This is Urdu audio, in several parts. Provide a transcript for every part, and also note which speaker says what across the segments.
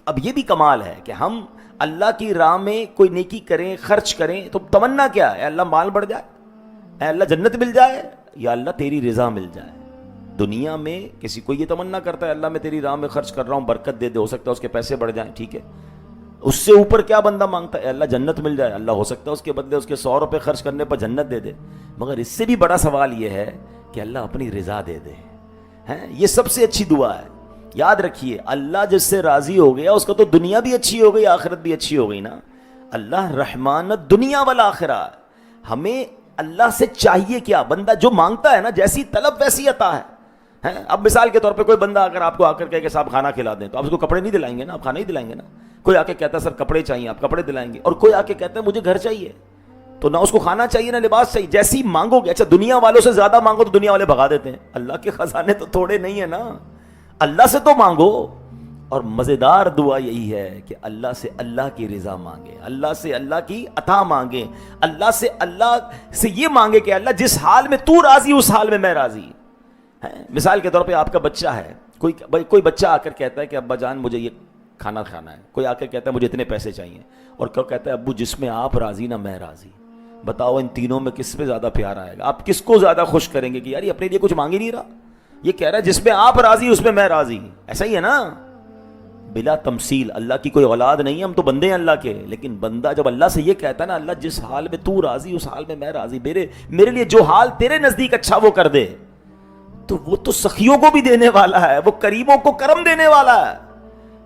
Speaker 1: اب یہ بھی کمال ہے کہ ہم اللہ کی راہ میں کوئی نیکی کریں، خرچ کریں، تو تمنا کیا ہے؟ اے اللہ مال بڑھ جائے، اے اللہ جنت مل جائے، یا اللہ تیری رضا مل جائے۔ دنیا میں کسی کو یہ تمنا کرتا ہے اللہ میں تیری راہ میں خرچ کر رہا ہوں، برکت دے دے، ہو سکتا ہے اس کے پیسے بڑھ جائیں، ٹھیک ہے۔ اس سے اوپر کیا بندہ مانگتا ہے؟ اے اللہ جنت مل جائے، اللہ ہو سکتا ہے اس کے بدلے اس کے 100 روپے خرچ کرنے پر جنت دے دے۔ مگر اس سے بھی بڑا سوال یہ ہے کہ اللہ اپنی رضا دے دے، یہ سب سے اچھی دعا ہے۔ یاد رکھیے، اللہ جس سے راضی ہو گیا اس کا تو دنیا بھی اچھی ہو گئی، آخرت بھی اچھی ہو گئی نا۔ اللہ رحمان دنیا والآخرہ۔ ہمیں اللہ سے چاہیے کیا؟ بندہ جو مانگتا ہے نا، جیسی طلب ویسی عطا ہے۔ اب مثال کے طور پہ کوئی بندہ اگر آپ کو آ کر کہے کہ صاحب کھانا کھلا دیں، تو آپ اس کو کپڑے نہیں دلائیں گے نا، آپ کھانا ہی دلائیں گے نا۔ کوئی آ کے کہتا ہے سر کپڑے چاہیے، آپ کپڑے دلائیں گے۔ اور کوئی آ کے کہتا ہے مجھے گھر چاہیے، تو نہ اس کو کھانا چاہیے نہ لباس چاہیے، جیسی مانگو گے۔ اچھا دنیا والوں سے زیادہ مانگو تو دنیا والے بھگا دیتے ہیں، اللہ کے خزانے تو تھوڑے نہیں ہیں نا، اللہ سے تو مانگو۔ اور مزیدار دعا یہی ہے کہ اللہ سے اللہ کی رضا مانگے، اللہ سے اللہ کی عطا مانگے، اللہ سے یہ مانگے کہ اللہ جس حال میں تو راضی اس حال میں راضی۔ مثال کے طور پہ آپ کا بچہ ہے، کوئی بچہ آ کر کہتا ہے کہ ابا جان مجھے یہ کھانا کھانا ہے، کوئی آ کر کہتا ہے مجھے اتنے پیسے چاہیے، اور کوئی کہتا ہے ابو جس میں آپ راضی نہ میں راضی۔ بتاؤ ان تینوں میں کس پہ زیادہ پیار آئے گا؟ آپ کس کو زیادہ خوش کریں گے کہ یار یہ اپنے لیے کچھ مانگ ہی نہیں رہا، یہ کہہ رہا ہے جس میں آپ راضی اس میں میں راضی؟ ایسا ہی ہے نا، بلا تمثیل۔ اللہ کی کوئی اولاد نہیں ہے، ہم تو بندے ہیں اللہ کے، لیکن بندہ جب اللہ سے یہ کہتا ہے نا اللہ جس حال میں تو راضی اس حال میں میں راضی، میرے لیے جو حال تیرے نزدیک اچھا وہ کر دے، تو وہ تو سخیوں کو بھی دینے والا ہے، وہ قریبوں کو کرم دینے والا ہے۔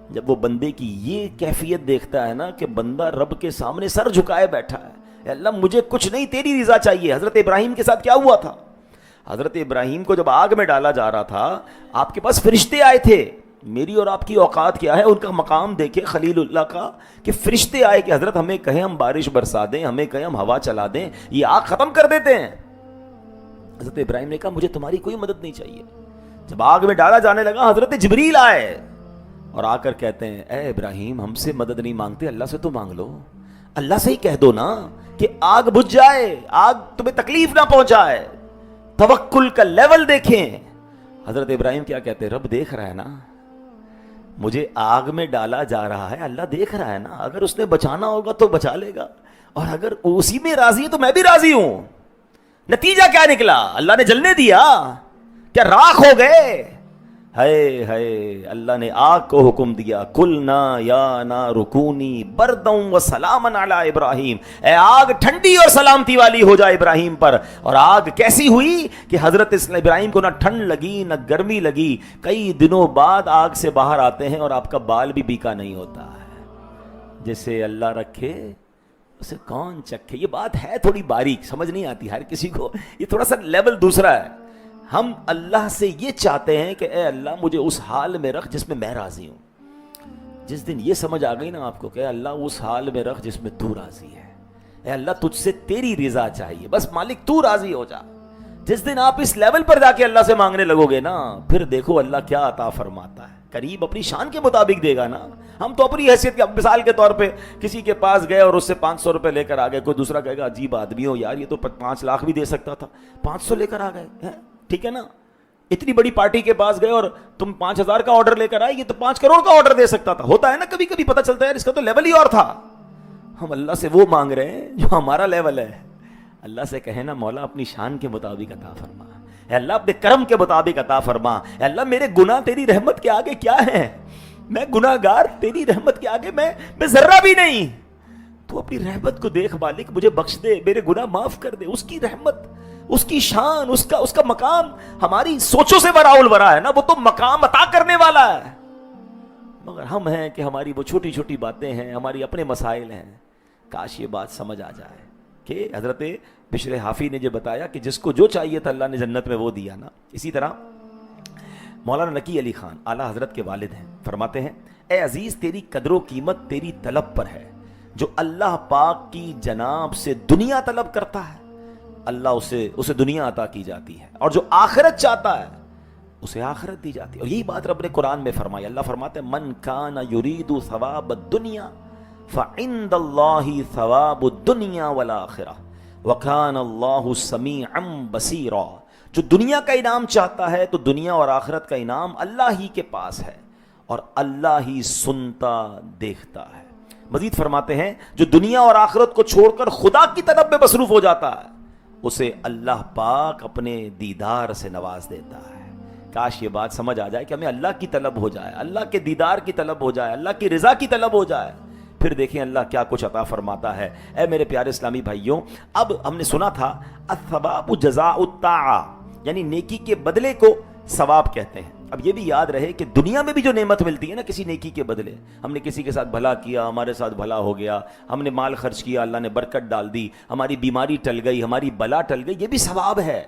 Speaker 1: جب وہ بندے کی یہ کیفیت دیکھتا ہے نا کہ بندہ رب کے سامنے سر جھکائے بیٹھا ہے، اے اللہ مجھے کچھ نہیں تیری رضا چاہیے۔ حضرت ابراہیم کے ساتھ کیا ہوا تھا؟ حضرت ابراہیم کو جب آگ میں ڈالا جا رہا تھا، آپ کے پاس فرشتے آئے تھے۔ میری اور آپ کی اوقات کیا ہے، ان کا مقام دیکھیں خلیل اللہ کا، کہ فرشتے آئے کہ حضرت ہمیں کہیں ہم بارش برسا دیں، ہمیں کہیں ہم ہوا چلا دیں، یہ آگ ختم کر دیتے ہیں۔ حضرت ابراہیم نے کہا مجھے تمہاری کوئی مدد نہیں چاہیے۔ جب آگ میں ڈالا جانے لگا، حضرت جبریل آئے اور آ کر کہتے ہیں اے ابراہیم ہم سے مدد نہیں مانگتے، اللہ سے تو مانگ لو، اللہ سے ہی کہہ دو نا کہ آگ بجھ جائے، آگ تمہیں تکلیف نہ پہنچائے۔ توکل کا لیول دیکھیں۔ حضرت ابراہیم کیا کہتے ہیں؟ رب دیکھ رہا ہے نا، مجھے آگ میں ڈالا جا رہا ہے، اللہ دیکھ رہا ہے نا، اگر اس نے بچانا ہوگا تو بچا لے گا، اور اگر اسی میں راضی ہے تو میں بھی راضی ہوں۔ نتیجہ کیا نکلا؟ اللہ نے جلنے دیا کیا؟ راکھ ہو گئے۔ ہائے ہائے، اللہ نے آگ کو حکم دیا قلنا یا نار کونی برداً وسلاما علی ابراہیم، اے آگ ٹھنڈی اور سلامتی والی ہو جا ابراہیم پر۔ اور آگ کیسی ہوئی کہ حضرت ابراہیم کو نہ ٹھنڈ لگی نہ گرمی لگی۔ کئی دنوں بعد آگ سے باہر آتے ہیں اور آپ کا بال بھی بیکا نہیں ہوتا ہے۔ جسے اللہ رکھے اسے کون چکھے۔ یہ بات ہے تھوڑی باریک، سمجھ نہیں آتی ہر کسی کو، یہ تھوڑا سا لیول دوسرا ہے۔ ہم اللہ سے یہ چاہتے ہیں کہ اے اللہ مجھے اس حال میں رکھ جس میں میں راضی ہوں۔ جس دن یہ سمجھ آ گئی نا آپ کو کہ اے اللہ اس حال میں رکھ جس میں تو راضی ہے، اے اللہ تجھ سے تیری رضا چاہیے، بس مالک تو راضی ہو جا۔ جس دن آپ اس لیول پر جا کے اللہ سے مانگنے لگو گے نا، پھر دیکھو اللہ کیا عطا فرماتا ہے۔ قریب اپنی شان کے مطابق دے گا نا۔ ہم تو اپنی حیثیت کے، مثال کے طور پہ کسی کے پاس گئے اور اس سے 500 روپے لے کر آ گئے، کوئی دوسرا کہے گا عجیب آدمی ہو یار، یہ تو 5 لاکھ بھی دے سکتا تھا، 500 لے کر آ گئے، ٹھیک ہے نا۔ اتنی بڑی پارٹی کے پاس گئے اور تم 5000 کا آرڈر لے کر آئے، یہ تو 5 کروڑ کا آرڈر دے سکتا تھا۔ ہوتا ہے نا کبھی کبھی، پتہ چلتا ہے اس کا تو لیول ہی اور تھا۔ ہم اللہ سے وہ مانگ رہے ہیں جو ہمارا لیول ہے۔ اللہ سے کہیں نا مولا اپنی شان کے مطابق عطا فرما، اے اللہ اپنے کرم کے مطابق عطا فرما، اے اللہ میرے گناہ تیری رحمت کے آگے کیا ہے، میں گناہ گار تیری رحمت کے آگے میں ذرہ بھی نہیں، تو اپنی رحمت کو دیکھ مالک، مجھے بخش دے، میرے گناہ معاف کر دے۔ اس کی رحمت، اس کی شان، اس کا مقام ہماری سوچوں سے وراء الورا ہے نا، وہ تو مقام عطا کرنے والا ہے۔ مگر ہم ہیں کہ ہماری وہ چھوٹی چھوٹی باتیں ہیں، ہماری اپنے مسائل ہیں۔ کاش یہ بات سمجھ آ جائے کہ حضرت بشر حافی نے جو بتایا کہ جس کو جو چاہیے تھا اللہ نے جنت میں وہ دیا نا۔ اسی طرح مولانا نقی علی خان اعلیٰ حضرت کے والد ہیں، فرماتے ہیں اے عزیز تیری قدر و قیمت تیری طلب پر ہے۔ جو اللہ پاک کی جناب سے دنیا طلب کرتا ہے اللہ اسے دنیا عطا کی جاتی ہے، اور جو آخرت چاہتا ہے اسے آخرت دی جاتی ہے۔ اور یہی بات رب نے قرآن میں فرمائی۔ اللہ فرماتے ہیں من کان یرید ثواب الدنیا فعند اللہ ثواب الدنیا والآخرہ وکان اللہ سمیعا بصیرا۔ جو دنیا کا انعام چاہتا ہے تو دنیا اور آخرت کا انعام اللہ ہی کے پاس ہے، اور اللہ ہی سنتا دیکھتا ہے. مزید فرماتے ہیں جو دنیا اور آخرت کو چھوڑ کر خدا کی طلب میں مصروف ہو جاتا ہے اسے اللہ پاک اپنے دیدار سے نواز دیتا ہے. کاش یہ بات سمجھ آ جائے کہ ہمیں اللہ کی طلب ہو جائے, اللہ کے دیدار کی طلب ہو جائے, اللہ کی رضا کی طلب ہو جائے, پھر دیکھیں اللہ کیا کچھ عطا فرماتا ہے. اے میرے پیارے اسلامی بھائیوں, اب ہم نے سنا تھا الثواب جزاء الطاعہ, یعنی نیکی کے بدلے کو ثواب کہتے ہیں. اب یہ بھی یاد رہے کہ دنیا میں بھی جو نعمت ملتی ہے نا کسی نیکی کے بدلے, ہم نے کسی کے ساتھ بھلا کیا, ہمارے ساتھ بھلا ہو گیا, ہم نے مال خرچ کیا, اللہ نے برکت ڈال دی, ہماری بیماری ٹل گئی, ہماری بلا ٹل گئی, یہ بھی ثواب ہے.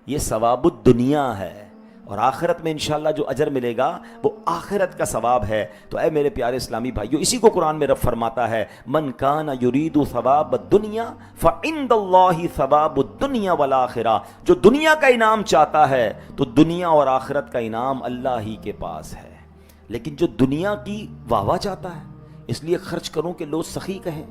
Speaker 1: یہ ثواب الدنیا ہے, اور آخرت میں انشاءاللہ جو اجر ملے گا وہ آخرت کا ثواب ہے. تو اے میرے پیارے اسلامی بھائیو, اسی کو قرآن میں رب فرماتا ہے من کان یرید ثواب الدنیا فعند اللہ ثواب الدنیا والآخرہ. جو دنیا کا انعام چاہتا ہے تو دنیا اور آخرت کا انعام اللہ ہی کے پاس ہے. لیکن جو دنیا کی واہ واہ چاہتا ہے, اس لیے خرچ کروں کہ لوگ سخی کہیں,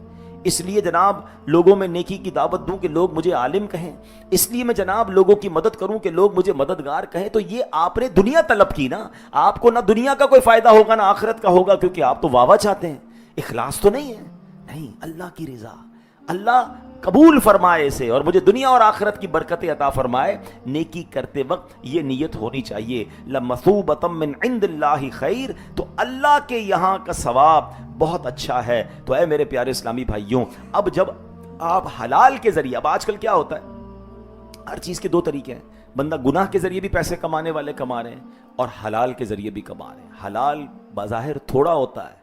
Speaker 1: اس لیے جناب لوگوں میں نیکی کی دعوت دوں کہ لوگ مجھے عالم کہیں, اس لیے میں جناب لوگوں کی مدد کروں کہ لوگ مجھے مددگار کہیں, تو یہ آپ نے دنیا طلب کی نا. آپ کو نہ دنیا کا کوئی فائدہ ہوگا نہ آخرت کا ہوگا, کیونکہ آپ تو واہ واہ چاہتے ہیں, اخلاص تو نہیں ہے. نہیں, اللہ کی رضا, اللہ قبول فرمائے اسے اور مجھے دنیا اور آخرت کی برکتیں عطا فرمائے. نیکی کرتے وقت یہ نیت ہونی چاہیے لَمَثُوبَةً مِّنْ عِنْدِ اللَّهِ خَيْرٌ, تو اللہ کے یہاں کا ثواب بہت اچھا ہے. تو اے میرے پیارے اسلامی بھائیوں, اب جب آپ حلال کے ذریعے, اب آج کل کیا ہوتا ہے, ہر چیز کے دو طریقے ہیں. بندہ گناہ کے ذریعے بھی پیسے کمانے والے کما رہے ہیں اور حلال کے ذریعے بھی کما رہے ہیں. حلال بظاہر تھوڑا ہوتا ہے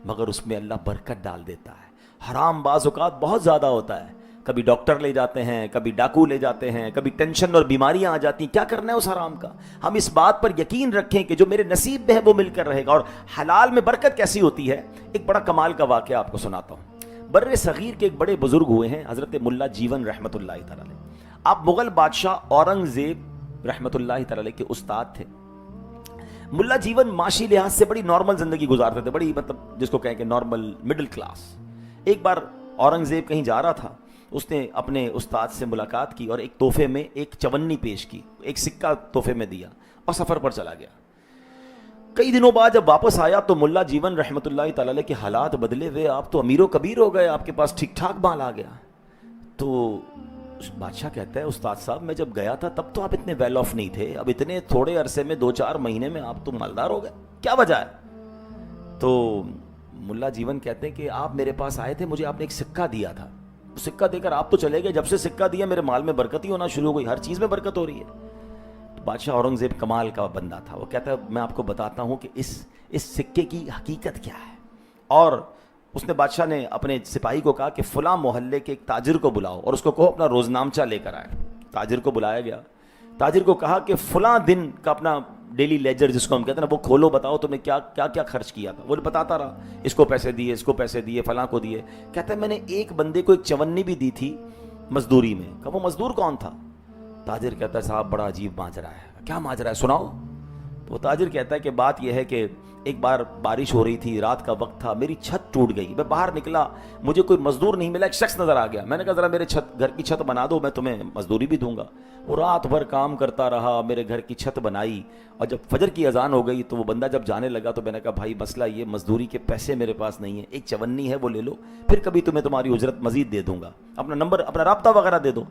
Speaker 1: مگر اس میں اللہ برکت ڈال دیتا ہے. حرام بعض اوقات بہت زیادہ ہوتا ہے, کبھی ڈاکٹر لے جاتے ہیں, کبھی ڈاکو لے جاتے ہیں, کبھی ٹینشن اور بیماریاں آ جاتی ہیں. کیا کرنا ہے اس حرام کا؟ ہم اس بات پر یقین رکھیں کہ جو میرے نصیب میں ہے وہ مل کر رہے گا. اور حلال میں برکت کیسی ہوتی ہے, ایک بڑا کمال کا واقعہ آپ کو سناتا ہوں. بر صغیر کے ایک بڑے بزرگ ہوئے ہیں حضرت ملا جیون رحمۃ اللہ تعالی علیہ. آپ مغل بادشاہ اورنگزیب رحمۃ اللہ تعالی علیہ کے استاد تھے. ملا جیون معاشی لحاظ سے بڑی نارمل زندگی گزارتے تھے, بڑی مطلب جس کو کہیں کہ نارمل مڈل کلاس. ایک بار اورنگزیب کہیں جا رہا تھا, اس نے اپنے استاد سے ملاقات کی اور ایک تحفے میں ایک چونی پیش کی, ایک سکہ تحفے میں دیا اور سفر پر چلا گیا. کئی دنوں بعد جب واپس آیا تو ملا جیون رحمۃ اللہ تعالی علیہ کے حالات بدلے ہوئے, آپ تو امیر و کبیر ہو گئے, آپ کے پاس ٹھیک ٹھاک مال آ گیا. تو بادشاہ کہتا ہے استاد صاحب میں جب گیا تھا تب تو آپ اتنے ویل آف نہیں تھے, اب اتنے تھوڑے عرصے میں 2-4 مہینے میں آپ تو مالدار ہو گئے, کیا وجہ ہے؟ تو ملا جیون کہتے ہیں کہ آپ میرے پاس آئے تھے, مجھے آپ نے ایک سکہ دیا تھا, سکہ دے کر آپ تو چلے گئے, جب سے سکہ دیا میرے مال میں برکت ہی ہونا شروع ہو گئی, ہر چیز میں برکت ہو رہی ہے. تو بادشاہ اورنگزیب کمال کا بندہ تھا, وہ کہتا ہے میں آپ کو بتاتا ہوں کہ اس سکے کی حقیقت کیا ہے. اور اس نے بادشاہ نے اپنے سپاہی کو کہا کہ فلاں محلے کے ایک تاجر کو بلاؤ اور اس کو کہو اپنا روزنامچہ لے کر آئے. تاجر کو بلایا گیا, تاجر کو کہا کہ فلاں دن کا اپنا ڈیلی لیجر جس کو ہم کہتے ہیں نا وہ کھولو, بتاؤ تم نے کیا کیا کیا خرچ کیا تھا. وہ بتاتا رہا, اس کو پیسے دیے, اس کو پیسے دیے, فلاں کو دیے. کہتا ہے میں نے ایک بندے کو ایک چونی بھی دی تھی مزدوری میں. کہا وہ مزدور کون تھا؟ تاجر کہتا ہے صاحب بڑا عجیب ماجرا ہے. کیا ماجرا ہے سناؤ. تو وہ تاجر کہتا ہے کہ بات یہ ہے کہ ایک بار بارش ہو رہی تھی, رات کا وقت تھا, میری چھت ٹوٹ گئی, میں باہر نکلا, مجھے کوئی مزدور نہیں ملا, ایک شخص نظر آ گیا, میں نے کہا ذرا میرے گھر کی چھت بنا دو, میں تمہیں مزدوری بھی دوں گا. وہ رات بھر کام کرتا رہا, میرے گھر کی چھت بنائی, اور جب فجر کی اذان ہو گئی تو وہ بندہ جب جانے لگا تو میں نے کہا بھائی مسئلہ یہ مزدوری کے پیسے میرے پاس نہیں ہیں, ایک چونی ہے وہ لے لو, پھر کبھی تمہیں تمہاری اجرت مزید دے دوں گا, اپنا نمبر اپنا رابطہ وغیرہ دے دو.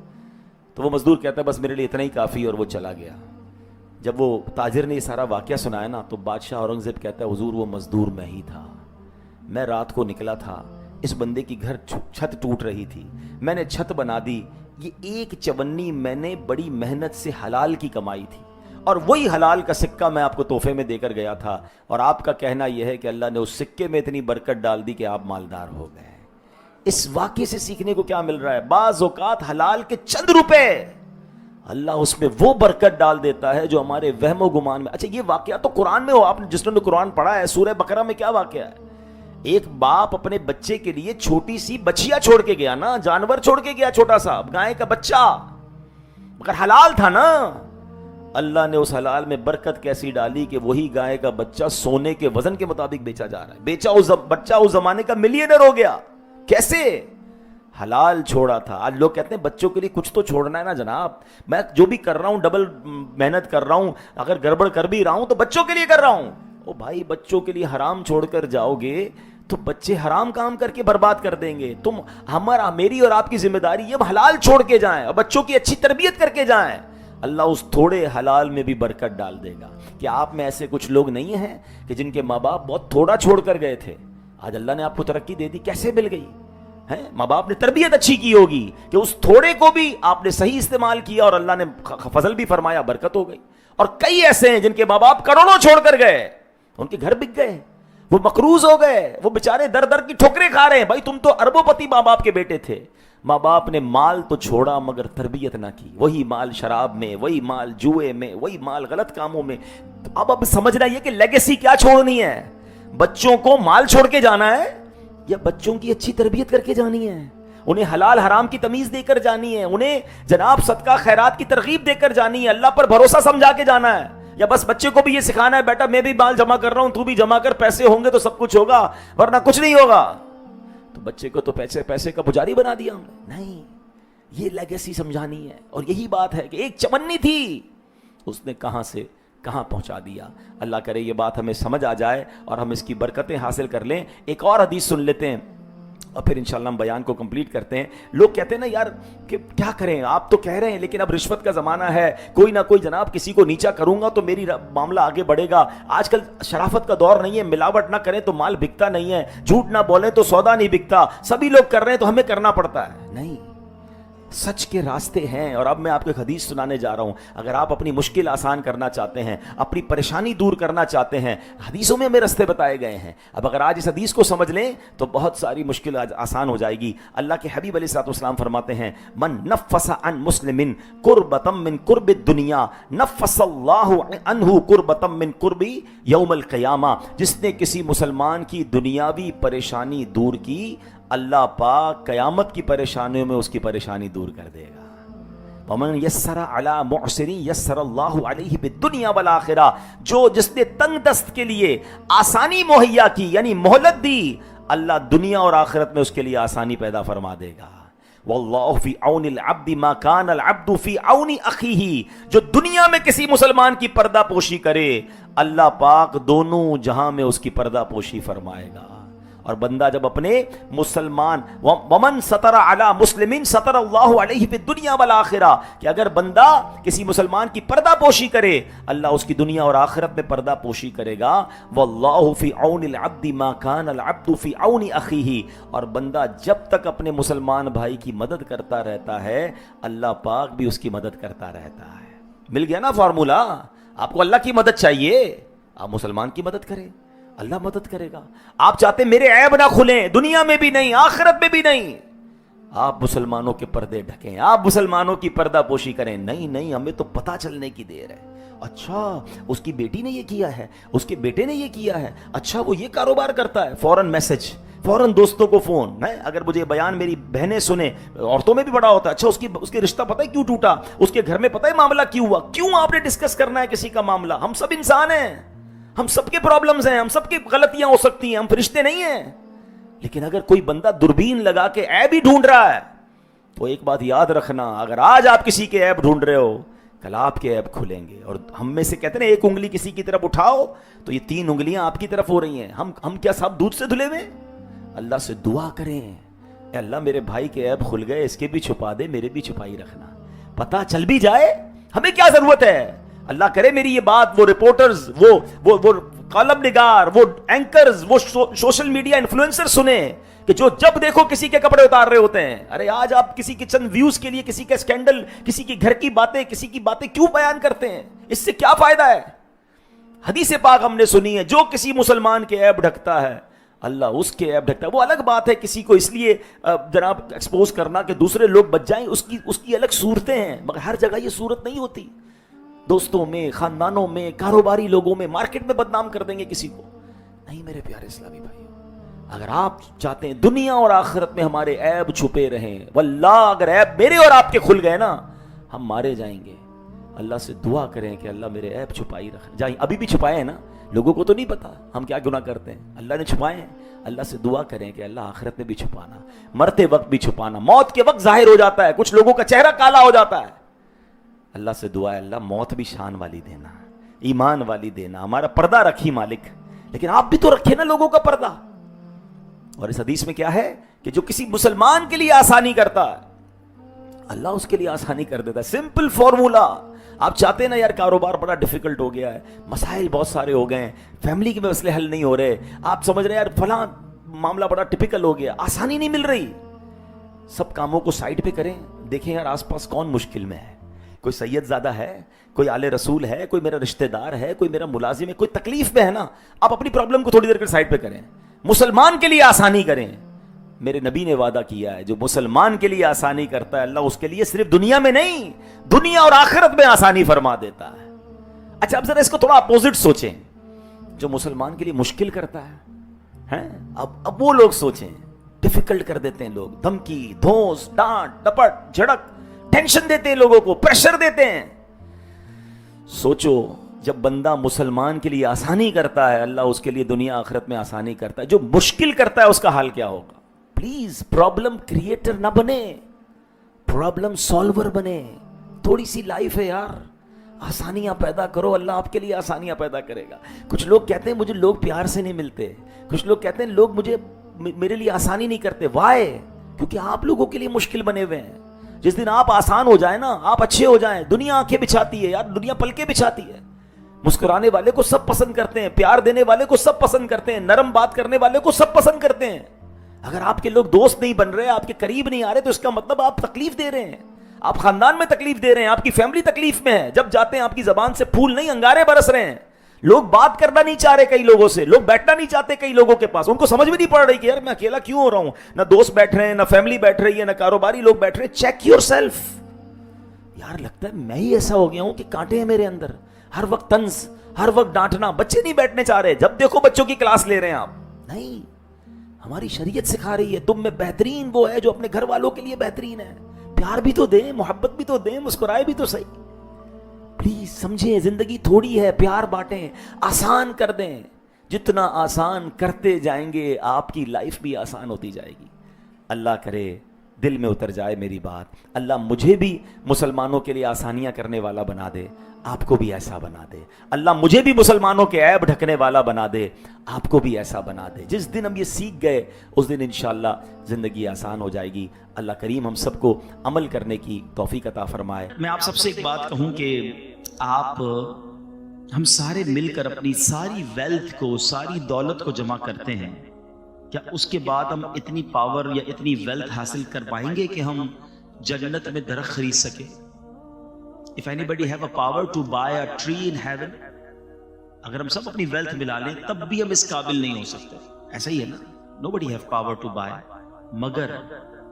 Speaker 1: تو وہ مزدور کہتا ہے بس میرے لیے اتنا ہی کافی, اور وہ چلا گیا. جب وہ تاجر نے یہ سارا واقعہ سنایا نا تو بادشاہ اورنگزیب کہتا ہے حضور وہ مزدور میں ہی تھا, میں رات کو نکلا تھا, اس بندے کی گھر چھت ٹوٹ رہی تھی, میں نے چھت بنا دی, یہ ایک چونی میں نے بڑی محنت سے حلال کی کمائی تھی, اور وہی حلال کا سکہ میں آپ کو تحفے میں دے کر گیا تھا, اور آپ کا کہنا یہ ہے کہ اللہ نے اس سکے میں اتنی برکت ڈال دی کہ آپ مالدار ہو گئے. اس واقعے سے سیکھنے کو کیا مل رہا ہے؟ بعض اوقات حلال کے چند روپے اللہ اس میں وہ برکت ڈال دیتا ہے جو ہمارے وہم و گمان میں. اچھا یہ واقعہ تو قرآن میں ہو, آپ نے جس نے قرآن پڑھا ہے سورہ بقرہ میں کیا واقعہ ہے؟ ایک باپ اپنے بچے کے لیے چھوٹی سی بچیا چھوڑ کے گیا نا, جانور چھوڑ کے گیا چھوٹا سا گائے کا بچہ, مگر حلال تھا نا. اللہ نے اس حلال میں برکت کیسی ڈالی کہ وہی گائے کا بچہ سونے کے وزن کے مطابق بیچا جا رہا ہے. بچہ اس زمانے کا ملینئر ہو گیا. کیسے؟ حلال چھوڑا تھا. آج لوگ کہتے ہیں بچوں کے لیے کچھ تو چھوڑنا ہے نا جناب, میں جو بھی کر رہا ہوں ڈبل محنت کر رہا ہوں, اگر گڑبڑ کر بھی رہا ہوں تو بچوں کے لیے کر رہا ہوں. او بھائی بچوں کے لیے حرام چھوڑ کر جاؤ گے تو بچے حرام کام کر کے برباد کر دیں گے. تم میری اور آپ کی ذمہ داری یہ حلال چھوڑ کے جائیں اور بچوں کی اچھی تربیت کر کے جائیں. اللہ اس تھوڑے حلال میں بھی برکت ڈال دے گا. کہ آپ میں ایسے کچھ لوگ نہیں ہیں کہ جن کے ماں باپ بہت تھوڑا چھوڑ کر گئے تھے, آج اللہ نے آپ کو ترقی دے دی, کیسے مل گئی ہے؟ ماں باپ نے تربیت اچھی کی ہوگی کہ اس تھوڑے کو بھی آپ نے صحیح استعمال کیا اور اللہ نے فضل بھی فرمایا, برکت ہو گئی. اور کئی ایسے ہیں جن کے ماں باپ کروڑوں چھوڑ کر گئے, ان کے گھر بک گئے, وہ مقروض ہو گئے, وہ بیچارے در در کی ٹھوکریں کھا رہے ہیں. بھائی تم تو اربوں پتی ماں باپ کے بیٹے تھے, ماں باپ نے مال تو چھوڑا مگر تربیت نہ کی. وہی مال شراب میں, وہی مال جوئے میں, وہی مال غلط کاموں میں. اب سمجھنا یہ کہ لیگیسی کیا چھوڑنی ہے, بچوں کو مال چھوڑ کے جانا ہے یا بچوں کی اچھی تربیت کر کے جانی ہے, انہیں حلال حرام کی تمیز دے کر جانی ہے, انہیں جناب صدقہ خیرات کی ترغیب دے کر جانی ہے, اللہ پر بھروسہ سمجھا کے جانا ہے, یا بس بچے کو بھی یہ سکھانا ہے بیٹا میں بھی مال جمع کر رہا ہوں, تو بھی جمع کر, پیسے ہوں گے تو سب کچھ ہوگا ورنہ کچھ نہیں ہوگا. تو بچے کو تو پیسے کا پجاری بنا دیا ہم نے. نہیں, یہ لیگیسی سمجھانی ہے. اور یہی بات ہے کہ ایک چمنی تھی, اس نے کہاں سے کہاں پہنچا دیا. اللہ کرے یہ بات ہمیں سمجھ آ جائے اور ہم اس کی برکتیں حاصل کر لیں. ایک اور حدیث سن لیتے ہیں اور پھر انشاءاللہ ہم بیان کو کمپلیٹ کرتے ہیں. لوگ کہتے ہیں نا یار کہ کیا کریں, آپ تو کہہ رہے ہیں لیکن اب رشوت کا زمانہ ہے, کوئی نہ کوئی جناب کسی کو نیچا کروں گا تو میری معاملہ آگے بڑھے گا. آج کل شرافت کا دور نہیں ہے, ملاوٹ نہ کریں تو مال بکتا نہیں ہے, جھوٹ نہ بولیں تو سودا نہیں بکتا, سبھی لوگ کر رہے ہیں تو ہمیں کرنا پڑتا ہے. نہیں, سچ کے راستے ہیں. اور اب میں آپ کو ایک حدیث سنانے جا رہا ہوں. اگر آپ اپنی مشکل آسان کرنا چاہتے ہیں, اپنی پریشانی دور کرنا چاہتے ہیں, حدیثوں میں ہمیں راستے بتائے گئے ہیں. اب اگر آج اس حدیث کو سمجھ لیں تو بہت ساری مشکل آسان ہو جائے گی. اللہ کے حبیب علیہ الصلوۃ والسلام فرماتے ہیں من نفس عن مسلم کربۃ من کرب الدنیا نفس اللہ عنہ کربۃ من کرب یوم القیامہ. جس نے کسی مسلمان کی دنیاوی پریشانی دور کی, اللہ پاک قیامت کی پریشانیوں میں اس کی پریشانی دور کر دے گا. ومن یسر علی معسر یسر اللہ علیہ بالدنیا والآخرہ. جو جس نے تنگ دست کے لیے آسانی مہیا کی یعنی مہلت دی, اللہ دنیا اور آخرت میں اس کے لیے آسانی پیدا فرما دے گا. واللہ فی عون العبد ما کان العبد فی عون اخیہ. جو دنیا میں کسی مسلمان کی پردہ پوشی کرے, اللہ پاک دونوں جہاں میں اس کی پردہ پوشی فرمائے گا. اور بندہ جب اپنے مسلمان ومن ستر علی مسلم ستر اللہ علیہ فی الدنیا والآخرہ, کہ اگر بندہ کسی مسلمان کی پردہ پوشی کرے, اللہ اس کی دنیا اور آخرت میں پردہ پوشی کرے گا. واللہ فی عون العبد ما کان العبد فی عون اخیہ. اور بندہ جب تک اپنے مسلمان بھائی کی مدد کرتا رہتا ہے, اللہ پاک بھی اس کی مدد کرتا رہتا ہے. مل گیا نا فارمولا. آپ کو اللہ کی مدد چاہیے, آپ مسلمان کی مدد کریں, اللہ مدد کرے گا. آپ چاہتے ہیں میرے عیب نہ کھلیں, دنیا میں بھی نہیں آخرت میں بھی نہیں, آپ مسلمانوں کے پردے ڈھکیں, آپ مسلمانوں کی پردہ پوشی کریں. نہیں, ہمیں تو پتہ چلنے کی دیر ہے. اچھا اس کی بیٹی نے یہ کیا ہے, اس کے بیٹے نے یہ کیا ہے, اچھا وہ یہ کاروبار کرتا ہے, فوراً میسج, فوراً دوستوں کو فون. اگر مجھے بیان میری بہنیں سنیں, عورتوں میں بھی بڑا ہوتا ہے, اچھا اس کے رشتہ پتہ ہے کیوں ٹوٹا, اس کے گھر میں پتہ ہے معاملہ کیوں ہوا. کیوں آپ نے ڈسکس کرنا ہے کسی کا معاملہ؟ ہم سب انسان ہیں, ہم سب کے پرابلمز ہیں, ہم سب کی غلطیاں ہو سکتی ہیں, ہم فرشتے نہیں ہیں. لیکن اگر کوئی بندہ دوربین لگا کے عیب ہی ڈھونڈ رہا ہے تو ایک بات یاد رکھنا, اگر آج آپ کسی کے عیب ڈھونڈ رہے ہو, کل آپ کے عیب کھلیں گے. اور ہم میں سے کہتے ہیں ایک انگلی کسی کی طرف اٹھاؤ تو یہ 3 انگلیاں آپ کی طرف ہو رہی ہیں. ہم کیا سب دودھ سے دھلے ہوئے؟ اللہ سے دعا کریں, اے اللہ میرے بھائی کے عیب کھل گئے, اس کے بھی چھپا دے, میرے بھی چھپائی رکھنا. پتہ چل بھی جائے, ہمیں کیا ضرورت ہے. اللہ کرے میری یہ بات وہ رپورٹرز, وہ کالم نگار, وہ اینکرز, وہ سوشل میڈیا انفلوئنسر سنیں کہ جو جب دیکھو کسی کے کپڑے اتار رہے ہوتے ہیں. ارے آج آپ کسی کے چند ویوز کے لیے کسی کا اسکینڈل, کسی کی گھر کی باتیں, کسی کی باتیں کیوں بیان کرتے ہیں؟ اس سے کیا فائدہ ہے؟ حدیث پاک ہم نے سنی ہے, جو کسی مسلمان کے عیب ڈھکتا ہے اللہ اس کے عیب ڈھکتا ہے. وہ الگ بات ہے کسی کو اس لیے جناب ایکسپوز کرنا کہ دوسرے لوگ بچ جائیں, اس کی الگ صورتیں ہیں, مگر ہر جگہ یہ صورت نہیں ہوتی. دوستوں میں, خاندانوں میں, کاروباری لوگوں میں, مارکیٹ میں بدنام کر دیں گے کسی کو. نہیں میرے پیارے اسلامی بھائی, اگر آپ چاہتے ہیں دنیا اور آخرت میں ہمارے عیب چھپے رہیں, واللہ اگر عیب میرے اور آپ کے کھل گئے نا, ہم مارے جائیں گے. اللہ سے دعا کریں کہ اللہ میرے عیب چھپائی رکھ جائیں. ابھی بھی چھپائے ہیں نا, لوگوں کو تو نہیں پتا ہم کیا گناہ کرتے ہیں, اللہ نے چھپائے ہیں. اللہ سے دعا کریں کہ اللہ آخرت میں بھی چھپانا, مرتے وقت بھی چھپانا. موت کے وقت ظاہر ہو جاتا ہے, کچھ لوگوں کا چہرہ کالا ہو جاتا ہے. اللہ سے دعا ہے اللہ موت بھی شان والی دینا, ایمان والی دینا, ہمارا پردہ رکھی مالک. لیکن آپ بھی تو رکھے نا لوگوں کا پردہ. اور اس حدیث میں کیا ہے کہ جو کسی مسلمان کے لیے آسانی کرتا ہے اللہ اس کے لیے آسانی کر دیتا ہے. Simple formula. آپ چاہتے ہیں نا یار کاروبار بڑا ڈیفیکلٹ ہو گیا ہے, مسائل بہت سارے ہو گئے ہیں, فیملی کے مسئلے حل نہیں ہو رہے, آپ سمجھ رہے ہیں یار فلاں معاملہ بڑا ٹپیکل ہو گیا, آسانی نہیں مل رہی. سب کاموں کو سائڈ پہ کریں, دیکھیں یار آس پاس کون مشکل میں ہے, کوئی سید زادہ ہے, کوئی آل رسول ہے, کوئی میرا رشتہ دار ہے, کوئی میرا ملازم ہے, کوئی تکلیف میں ہے نا, آپ اپنی پرابلم کو تھوڑی دیر کر سائڈ پہ کریں, مسلمان کے لیے آسانی کریں. میرے نبی نے وعدہ کیا ہے جو مسلمان کے لیے آسانی کرتا ہے اللہ اس کے لیے صرف دنیا میں نہیں دنیا اور آخرت میں آسانی فرما دیتا ہے. اچھا اب ذرا اس کو تھوڑا اپوزٹ سوچیں, جو مسلمان کے لیے مشکل کرتا ہے اب وہ لوگ سوچیں, ڈیفیکلٹ کر دیتے ہیں لوگ, دھمکی دھوس ڈانٹ ڈپٹ جھڑک, ٹینشن دیتے ہیں لوگوں کو, پریشر دیتے ہیں. سوچو جب بندہ مسلمان کے لیے آسانی کرتا ہے اللہ اس کے لیے دنیا آخرت میں آسانی کرتا ہے, جو مشکل کرتا ہے اس کا حال کیا ہوگا. پلیز پرابلم کریٹر نہ بنے, پرابلم سالور بنے. تھوڑی سی لائف ہے یار, آسانیاں پیدا کرو, اللہ آپ کے لیے آسانیاں پیدا کرے گا. کچھ لوگ کہتے ہیں مجھے لوگ پیار سے نہیں ملتے, کچھ لوگ کہتے ہیں لوگ میرے لیے آسانی نہیں کرتے. وائے؟ کیونکہ آپ لوگوں کے لیے مشکل بنے ہوئے ہیں. جس دن آپ آسان ہو جائیں نا, آپ اچھے ہو جائیں, دنیا آنکھیں بچھاتی ہے یار, دنیا پلکیں بچھاتی ہے. مسکرانے والے کو سب پسند کرتے ہیں, پیار دینے والے کو سب پسند کرتے ہیں, نرم بات کرنے والے کو سب پسند کرتے ہیں. اگر آپ کے لوگ دوست نہیں بن رہے, آپ کے قریب نہیں آ رہے, تو اس کا مطلب آپ تکلیف دے رہے ہیں, آپ خاندان میں تکلیف دے رہے ہیں, آپ کی فیملی تکلیف میں ہے. جب جاتے ہیں آپ کی زبان سے پھول نہیں انگارے برس رہے ہیں. لوگ بات کرنا نہیں چاہ رہے کئی لوگوں سے, لوگ بیٹھنا نہیں چاہتے کئی لوگوں کے پاس. ان کو سمجھ میں نہیں پڑ رہی کہ یار میں اکیلا کیوں ہو رہا ہوں, نہ دوست بیٹھ رہے ہیں, نہ فیملی بیٹھ رہی ہے, نہ کاروباری لوگ بیٹھ رہے ہیں. Check your self. یار لگتا ہے میں ہی ایسا ہو گیا ہوں کہ کانٹے ہیں میرے اندر, ہر وقت طنز, ہر وقت ڈانٹنا. بچے نہیں بیٹھنے چاہ رہے, جب دیکھو بچوں کی کلاس لے رہے ہیں آپ. نہیں, ہماری شریعت سکھا رہی ہے تم میں بہترین وہ ہے جو اپنے گھر والوں کے لیے بہترین ہے. پیار بھی تو دیں, محبت بھی تو دیں, مسکرائے بھی تو صحیح. پلیز سمجھیں زندگی تھوڑی ہے, پیار بانٹیں, آسان کر دیں. جتنا آسان کرتے جائیں گے آپ کی لائف بھی آسان ہوتی جائے گی. اللہ کرے دل میں اتر جائے میری بات, اللہ مجھے بھی مسلمانوں کے لیے آسانیاں کرنے والا بنا دے, آپ کو بھی ایسا بنا دے. اللہ مجھے بھی مسلمانوں کے عیب ڈھکنے والا بنا دے, آپ کو بھی ایسا بنا دے. جس دن ہم یہ سیکھ گئے اس دن انشاءاللہ زندگی آسان ہو جائے گی. اللہ کریم ہم سب کو عمل کرنے کی توفیق عطا فرمائے.
Speaker 2: میں آپ سب سے ایک بات کہوں کہ آپ ہم سارے مل کر اپنی ساری ویلتھ کو, ساری دولت کو جمع کرتے ہیں, کیا اس کے بعد ہم اتنی پاور یا اتنی ویلتھ حاصل کر پائیں گے کہ ہم جنت میں درخت خرید سکیں؟ If anybody have a power to buy a tree in heaven, اگر ہم سب اپنی ویلتھ ملا لیں تب بھی ہم اس قابل نہیں ہو سکتے. ایسا ہی ہے نا, nobody have power to buy. مگر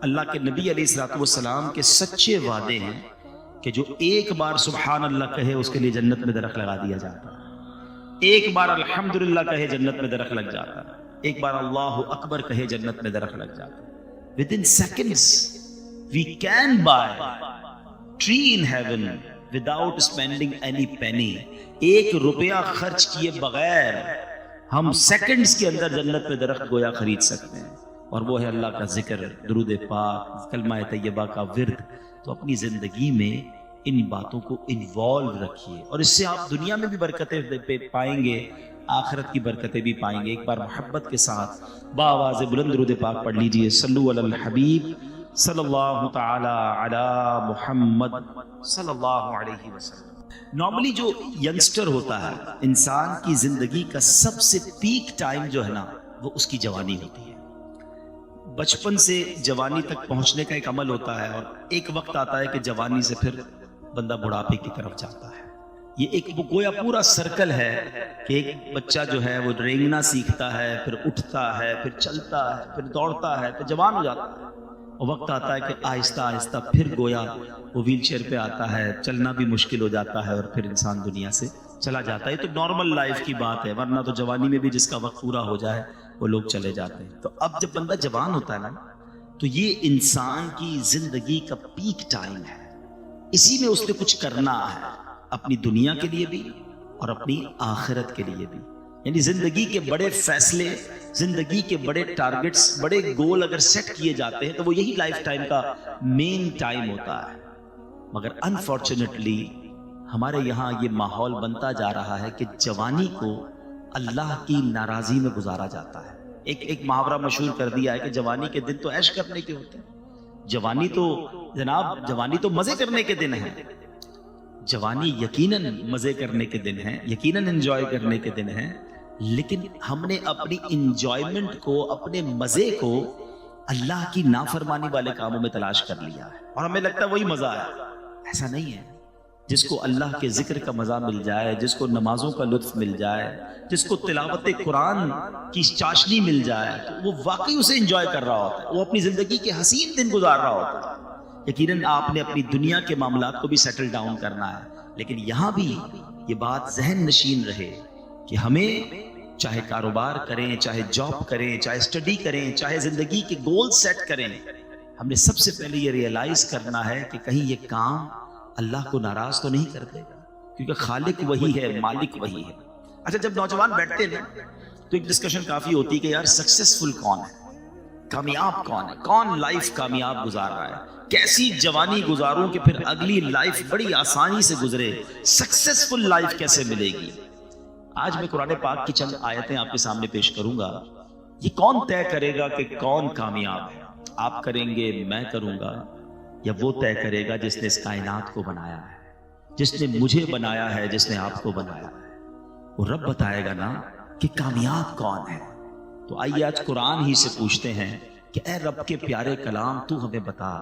Speaker 2: اللہ کے نبی علیہ الصلوۃ والسلام کے سچے وعدے ہیں کہ جو ایک بار سبحان اللہ کہے اس کے لیے جنت میں درخت لگا دیا جاتا ہے, ایک بار الحمدللہ کہے جنت میں درخت لگ جاتا ہے, ایک بار اللہ اکبر کہے جنت میں درخت لگ جاتا ہے. Within seconds we can buy tree in heaven without spending any penny. ایک روپیہ خرچ کیے بغیر ہم سیکنڈز کے اندر جنت میں درخت گویا خرید سکتے ہیں. اور وہ ہے اللہ کا ذکر, درود پاک, کلمہ طیبہ کا ورد. تو اپنی زندگی میں ان باتوں کو انوالو رکھیے, اور اس سے آپ دنیا میں بھی برکتیں پائیں گے, آخرت کی برکتیں بھی پائیں گے. ایک بار محبت کے ساتھ بآواز بلند درود پاک پڑھ لیجئے. صلو علی الحبیب صلی اللہ تعالی علی محمد صلی اللہ علیہ وسلم. نارملی جو ینگسٹر ہوتا ہے, انسان کی زندگی کا سب سے پیک ٹائم جو ہے نا وہ اس کی جوانی ہوتی ہے. بچپن سے جوانی تک پہنچنے کا ایک عمل ہوتا ہے, اور ایک وقت آتا ہے کہ جوانی سے پھر بندہ بڑھاپے کی طرف جاتا ہے. یہ ایک گویا پورا سرکل ہے کہ ایک بچہ جو ہے وہ رینگنا سیکھتا ہے, پھر اٹھتا ہے, پھر چلتا ہے, پھر دوڑتا ہے, پھر جوان ہو جاتا ہے. اور وقت آتا ہے کہ آہستہ آہستہ پھر گویا وہ ویل چیئر پہ آتا ہے, چلنا بھی مشکل ہو جاتا ہے, اور پھر انسان دنیا سے چلا جاتا ہے. یہ تو نارمل لائف کی بات ہے, ورنہ تو جوانی میں بھی جس کا وقت پورا ہو جائے وہ لوگ چلے جاتے ہیں. تو اب جب بندہ جوان ہوتا ہے نا, تو یہ انسان کی زندگی کا پیک ٹائم ہے. اسی میں اس نے کچھ کرنا ہے, اپنی دنیا کے لیے بھی اور اپنی آخرت کے لیے بھی. یعنی زندگی کے بڑے فیصلے, زندگی کے بڑے ٹارگٹس, بڑے گول اگر سیٹ کیے جاتے ہیں تو وہ یہی لائف ٹائم کا مین ٹائم ہوتا ہے. مگر انفارچونیٹلی ہمارے یہاں یہ ماحول بنتا جا رہا ہے کہ جوانی کو اللہ کی ناراضی میں گزارا جاتا ہے. ایک محاورہ مشہور کر دیا ہے کہ جوانی کے دن تو عیش کرنے کے ہوتے ہیں. جوانی تو مزے کرنے کے دن ہیں. جوانی یقیناً مزے کرنے کے دن ہیں, یقیناً انجوائے کرنے کے دن ہیں, لیکن ہم نے اپنی انجوائمنٹ کو, اپنے مزے کو اللہ کی نافرمانی والے کاموں میں تلاش کر لیا ہے, اور ہمیں لگتا ہے وہی مزہ ہے. ایسا نہیں ہے. جس کو اللہ کے ذکر کا مزہ مل جائے, جس کو نمازوں کا لطف مل جائے, جس کو تلاوت قرآن کی چاشنی مل جائے, تو وہ واقعی اسے انجوائے کر رہا ہوتا ہے, وہ اپنی زندگی کے حسین دن گزار رہا ہوتا ہے. یقیناً آپ نے اپنی دنیا کے معاملات کو بھی سیٹل ڈاؤن کرنا ہے, لیکن یہاں بھی یہ بات ذہن نشین رہے کہ ہمیں چاہے کاروبار کریں, چاہے جاب کریں, چاہے اسٹڈی کریں, چاہے زندگی کے گول سیٹ کریں, ہم نے سب سے پہلے یہ ریئلائز کرنا ہے کہ کہیں یہ کام اللہ کو ناراض تو نہیں کر دے گا, کیونکہ خالق وہی ہے, مالک وہی ہے. اچھا, جب نوجوان بیٹھتے ہیں تو ایک ڈسکشن کافی ہوتی ہے کہ یار سکسیسفل کون ہے, کامیاب کون ہے, کون لائف کامیاب گزار رہا ہے, کیسی جوانی گزاروں کہ پھر اگلی لائف بڑی آسانی سے گزرے, سکسیسفل لائف کیسے ملے گی. آج میں قرآن پاک کی چند آیتیں آپ کے سامنے پیش کروں گا. یہ کون طے کرے گا کہ کون کامیاب ہے؟ آپ کریں گے, میں کروں گا, یا وہ طے کرے گا جس نے اس کائنات کو بنایا ہے, جس نے مجھے بنایا ہے, جس نے آپ کو بنایا ہے. وہ رب بتائے گا نا کہ کامیاب کون ہے. تو آئیے آج قرآن ہی سے پوچھتے ہیں کہ اے رب کے پیارے کلام, تو ہمیں بتا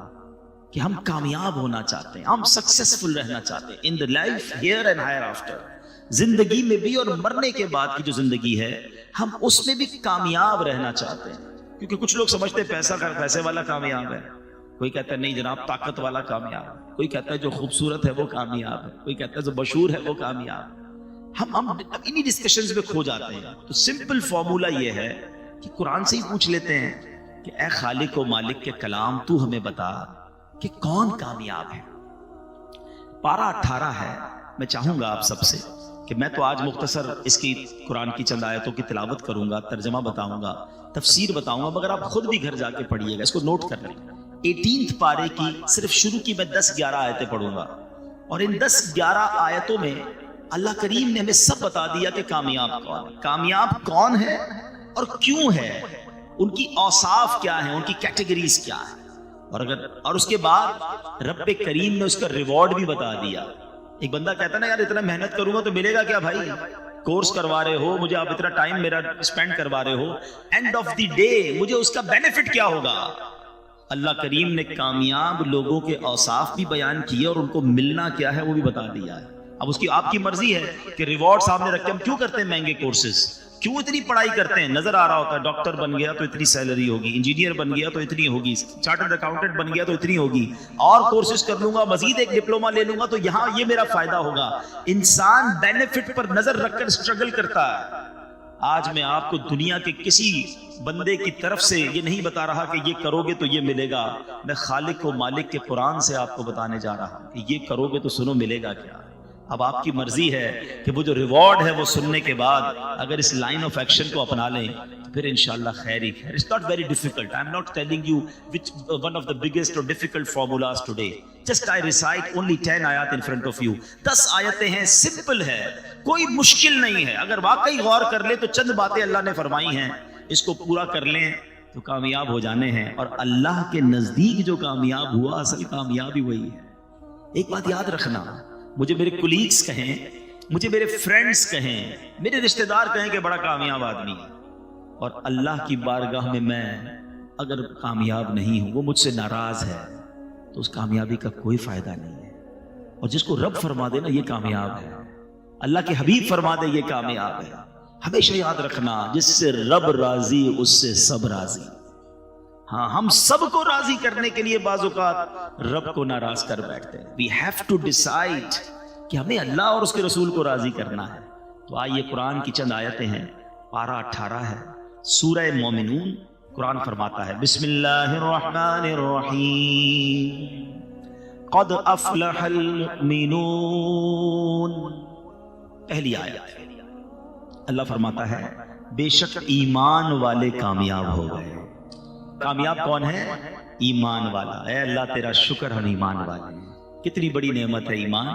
Speaker 2: کہ ہم کامیاب ہونا چاہتے ہیں, ہم سکسیسفل رہنا چاہتے ہیں in the life here and hereafter, زندگی میں بھی اور مرنے کے بعد کی جو زندگی ہے ہم اس میں بھی کامیاب رہنا چاہتے ہیں. کیونکہ کچھ لوگ سمجھتے ہیں پیسے والا کامیاب ہے, کوئی کہتا ہے نہیں جناب طاقت والا کامیاب ہے, کوئی کہتا ہے جو خوبصورت ہے وہ کامیاب ہے, کوئی کہتا ہے جو مشہور ہے وہ کامیاب ہے. ہم انہی ڈسکشنز میں کھو جاتے ہیں. تو سمپل فارمولا یہ ہے کہ قرآن سے ہی پوچھ لیتے ہیں کہ اے خالق و مالک کے کلام, تو ہمیں بتا کہ کون کامیاب ہے. پارہ 18 ہے. میں چاہوں گا آپ سب سے کہ میں تو آج مختصر اس کی قرآن کی چند آیتوں کی تلاوت کروں گا, ترجمہ بتاؤں گا, تفسیر بتاؤں گا, مگر آپ خود بھی گھر جا کے پڑھیے گا, اس کو نوٹ کر لیں. 18 پارے کی صرف شروع کی میں 10-11 آیتیں پڑھوں گا, اور ان 10-11 آیتوں میں اللہ کریم نے ہمیں سب بتا دیا کہ کامیاب کون ہے اور کیوں ہے, ان کی اوصاف کیا ہیں, ان کی کیٹیگریز کیا ہیں, اور اس کے بعد رب کریم نے اس کا ریوارڈ بھی بتا دیا. ایک بندہ کہتا نا یار اتنا محنت کروں گا تو ملے گا کیا بھائی, کورس کروا رہے ہو, مجھے آپ اتنا ٹائم میرا اسپینڈ کروا رہے ہو, اینڈ آف دی ڈے مجھے اس کا بینیفٹ کیا ہوگا. اللہ کریم نے کامیاب لوگوں کے اوصاف بھی بیان کیے اور ان کو ملنا کیا ہے وہ بھی بتا دیا ہے. اب اس کی آپ کی مرضی ہے کہ ریوارڈ سامنے رکھ کے ہم کیوں کرتے ہیں مہنگے کورسز, کیوں اتنی پڑھائی کرتے ہیں. نظر آ رہا ہوتا ہے ڈاکٹر بن گیا تو اتنی سیلری ہوگی, انجینئر بن گیا تو اتنی ہوگی, چارٹرڈ اکاؤنٹنٹ بن گیا تو اتنی ہوگی, اور کورسز کر لوں گا, مزید ایک ڈپلوما لے لوں گا تو یہاں یہ میرا فائدہ ہوگا. انسان بینیفٹ پر نظر رکھ کر اسٹرگل کرتا ہے. آج میں آپ کو دنیا کے کسی بندے کی طرف سے یہ نہیں بتا رہا کہ یہ کرو گے تو یہ ملے گا. میں خالق و مالک کے قرآن سے آپ کو بتانے جا رہا ہوں کہ یہ کرو گے تو سنو ملے گا کیا. اب آپ کی مرضی ہے کہ وہ جو ریوارڈ ہے وہ سننے کے بعد اگر اس لائن آف ایکشن کو اپنا لیں پھر انشاءاللہ خیر ہی خیر. It's not very difficult. I'm not telling you which one of the biggest or difficult formulas today. Just I recite only 10 آیات in front of you. 10 آیتیں ہیں, سمپل ہے, کوئی مشکل نہیں ہے. اگر واقعی غور کر لیں تو چند باتیں اللہ نے فرمائی ہیں, اس کو پورا کر لیں تو کامیاب ہو جانے ہیں. اور اللہ کے نزدیک جو کامیاب ہوا اصل کامیابی وہی ہے. ایک بات یاد رکھنا, مجھے میرے کولیگز کہیں, مجھے میرے فرینڈز کہیں, میرے رشتہ دار کہیں کہ بڑا کامیاب آدمی ہے, اور اللہ کی بارگاہ میں اگر کامیاب نہیں ہوں, وہ مجھ سے ناراض ہے, تو اس کامیابی کا کوئی فائدہ نہیں ہے. اور جس کو رب فرما دے نا یہ کامیاب ہے, اللہ کے حبیب فرما دے یہ کامیاب ہے. ہمیشہ یاد رکھنا, جس سے رب راضی اس سے سب راضی. ہاں, ہم سب کو راضی کرنے کے لیے بعض اوقات رب کو ناراض کر بیٹھتے ہیں. We have to decide کہ ہمیں اللہ اور اس کے رسول کو راضی کرنا ہے. تو آئیے قرآن کی چند آیتیں ہیں. پارہ 18 ہے, سورہ مومنون. قرآن فرماتا ہے بسم اللہ الرحمن الرحیم قد افلح المؤمنون. پہلی آیت اللہ فرماتا ہے بے شک ایمان والے کامیاب ہو گئے. کامیاب کون ہے؟ ایمان والا. اے اللہ تیرا شکر ہم ایمان والے ہیں. کتنی بڑی نعمت ہے ایمان.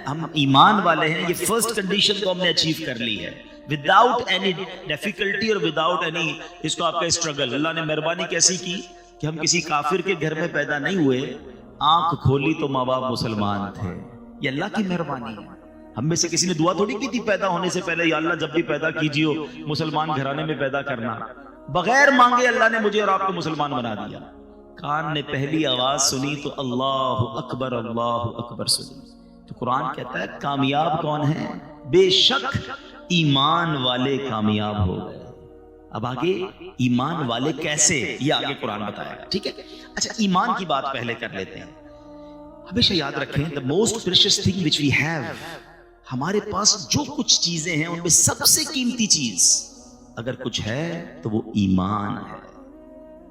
Speaker 2: ہم ایمان والے ہیں, یہ فرسٹ کنڈیشن کو ہم نے اچیو کر لی ہے. وداؤٹ اینی ڈیفیکلٹی اور وداؤٹ اینی اس کو آپ کا اسٹرگل. اللہ نے مہربانی کیسی کی کہ ہم کسی کافر کے گھر میں پیدا نہیں ہوئے, آنکھ کھولی تو ماں باپ مسلمان تھے. یہ اللہ کی مہربانی ہے. ہم میں سے کسی نے دعا تھوڑی کی تھی پیدا ہونے سے پہلے, یا اللہ جب بھی پیدا کیجیے مسلمان گھرانے میں پیدا کرنا. بغیر مانگے اللہ نے مجھے اور آپ کو مسلمان بنا دیا. کان نے پہلی آواز سنی تو اللہ اکبر سنی. تو قرآن کہتا ہے کامیاب کون ہے؟ بے شک ایمان والے کامیاب ہو گئے. اب آگے ایمان والے کیسے, یہ آگے قرآن بتائے گا. ٹھیک ہے, اچھا ایمان کی بات پہلے کر لیتے ہیں. ہمیشہ یاد رکھیں the most precious thing which we have, ہمارے پاس جو کچھ چیزیں ہیں ان میں سب سے قیمتی چیز اگر کچھ ہے تو وہ ایمان ہے.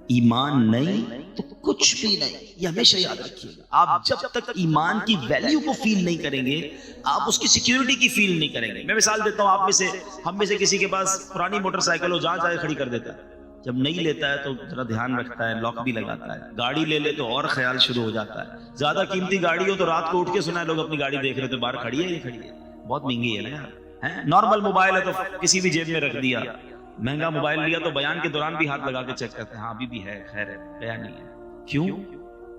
Speaker 2: ایمان نہیں تو کچھ بھی نہیں, یہ ہمیشہ یاد رکھیے گا. آپ جب تک ایمان کی ویلیو کو فیل نہیں کریں گے, آپ اس کی سیکیورٹی کی فیل نہیں کریں گے. میں مثال دیتا ہوں, آپ میں سے ہم میں سے کسی کے پاس پرانی موٹر سائیکل ہو, جہاں چاہے کھڑی کر دیتا ہے. جب نہیں لیتا ہے تو ذرا دھیان رکھتا ہے, لاک بھی لگاتا ہے. گاڑی لے لے تو اور خیال شروع ہو جاتا ہے. زیادہ قیمتی گاڑی ہو تو رات کو اٹھ کے سنا ہے لوگ اپنی گاڑی دیکھ رہے تھے, باہر کھڑی ہے, یہ کھڑی ہے, بہت مہنگی ہے نا یار. نارمل موبائل ہے تو کسی بھی جیب میں رکھ دیا. مہنگا موبائل لیا تو بیان کے دوران بھی ہاتھ لگا کے چیک کرتے ہیں, ہاں ابھی بھی ہے, خیر ہے, گیا نہیں ہے. کیوں؟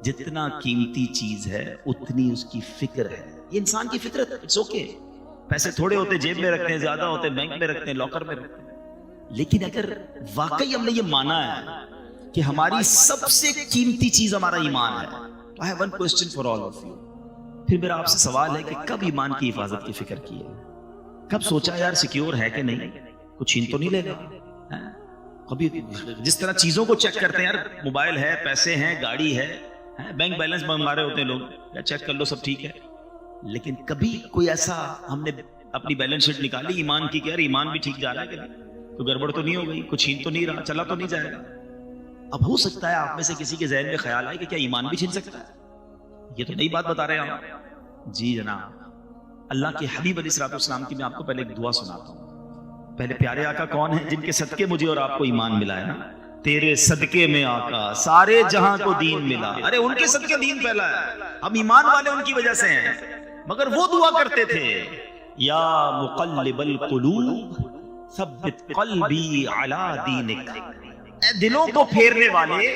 Speaker 2: جتنا قیمتی چیز ہے اتنی اس کی فکر ہے. یہ انسان کی فطرت ہے. It's okay. پیسے تھوڑے ہوتے جیب میں رکھتے ہیں, زیادہ ہوتے بینک میں رکھتے ہیں, لاکر میں رکھتے ہیں. لیکن اگر واقعی ہم نے یہ مانا ہے کہ ہماری سب سے قیمتی چیز ہمارا ایمان ہے, تو I have one question for all of you. پھر میرا آپ سے سوال ہے کہ کب ایمان کی حفاظت کی فکر کی ہے؟ کب سوچا یار سیکیور ہے کہ نہیں, کچھ چھین تو نہیں لے گا؟ کبھی جس طرح چیزوں کو چیک کرتے ہیں, یار موبائل ہے, پیسے ہیں, گاڑی ہے, بینک بیلنس مارے ہوتے ہیں لوگ, یا چیک کر لو سب ٹھیک ہے. لیکن کبھی کوئی ایسا ہم نے اپنی بیلنس شیٹ نکالی ایمان کی کہ یار ایمان بھی ٹھیک جا رہا ہے کہ نہیں, تو گڑبڑ تو نہیں ہو گئی, کچھ چھین تو نہیں رہا, چلا تو نہیں جائے گا. اب ہو سکتا ہے آپ میں سے کسی کے ذہن میں خیال آئے کہ کیا ایمان بھی چھین سکتا ہے؟ یہ تو نئی بات بتا رہے ہیں ہم. جی جناب, اللہ کے حبیب علیہ الصلوۃ والسلام کی میں آپ کو پہلے ایک دعا سناتا ہوں. پہلے پیارے آقا کون ہیں جن کے صدقے مجھے اور آپ کو ایمان ملا ہے نا؟ تیرے صدقے میں آقا سارے جہاں کو دین ملا. ارے ان کے صدقے دین پھیلا ہے, ہم ایمان والے ان کی وجہ سے ہیں. مگر وہ دعا کرتے تھے, یا مقلب القلوب ثبت قلبی علی دینک, اے دلوں کو پھیرنے والے